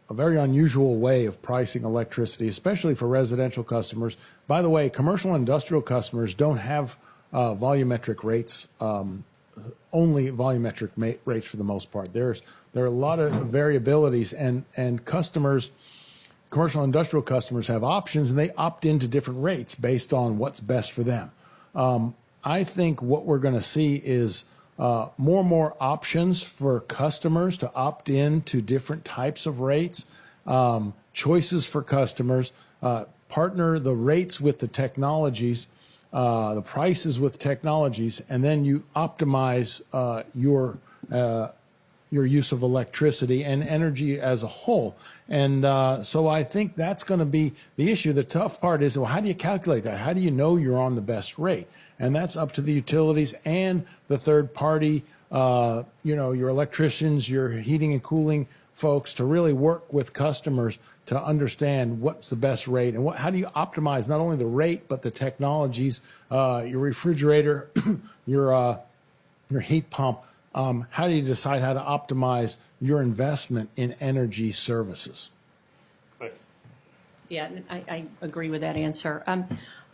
a very unusual way of pricing electricity, especially for residential customers. By the way, commercial and industrial customers don't have volumetric rates, only volumetric rates for the most part. There are a lot of variabilities, and customers, commercial and industrial customers, have options, and they opt into different rates based on what's best for them. I think what we're going to see is more and more options for customers to opt in to different types of rates, choices for customers, partner the rates with the technologies, the prices with technologies, and then you optimize your use of electricity and energy as a whole. And so I think that's going to be the issue. The tough part is, well, how do you calculate that? How do you know you're on the best rate? And that's up to the utilities and the third party, your electricians, your heating and cooling folks, to really work with customers to understand what's the best rate and how do you optimize not only the rate but the technologies, your refrigerator, your heat pump. How do you decide how to optimize your investment in energy services? Yeah, I agree with that answer.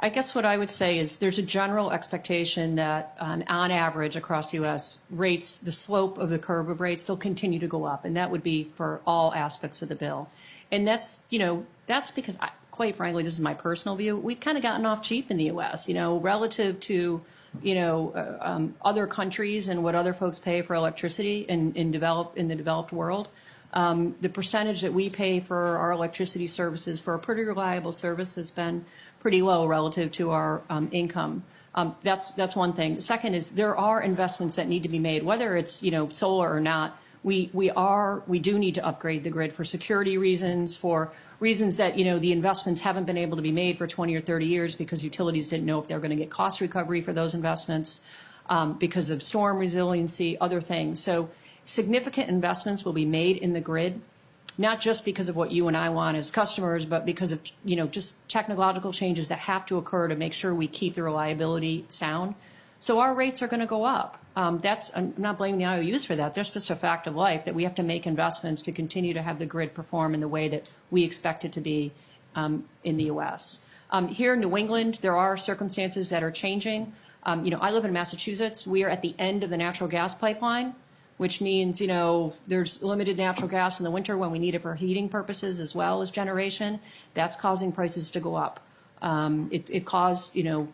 I guess what I would say is there's a general expectation that on average across the U.S., rates, the slope of the curve of rates, they'll continue to go up, and that would be for all aspects of the bill. And that's because, quite frankly, this is my personal view, we've kind of gotten off cheap in the U.S., relative to other countries and what other folks pay for electricity in the developed world. The percentage that we pay for our electricity services for a pretty reliable service has been pretty low relative to our income. That's one thing. The second is there are investments that need to be made, whether it's solar or not. We do need to upgrade the grid for security reasons, for reasons that the investments haven't been able to be made for 20 or 30 years because utilities didn't know if they were going to get cost recovery for those investments, because of storm resiliency, other things. So significant investments will be made in the grid, not just because of what you and I want as customers, but because of just technological changes that have to occur to make sure we keep the reliability sound. So our rates are going to go up. I'm not blaming the IOUs for that. That's just a fact of life, that we have to make investments to continue to have the grid perform in the way that we expect it to be in the U.S. Here in New England, there are circumstances that are changing. I live in Massachusetts. We are at the end of the natural gas pipeline, which means, there's limited natural gas in the winter when we need it for heating purposes as well as generation. That's causing prices to go up. It caused, kind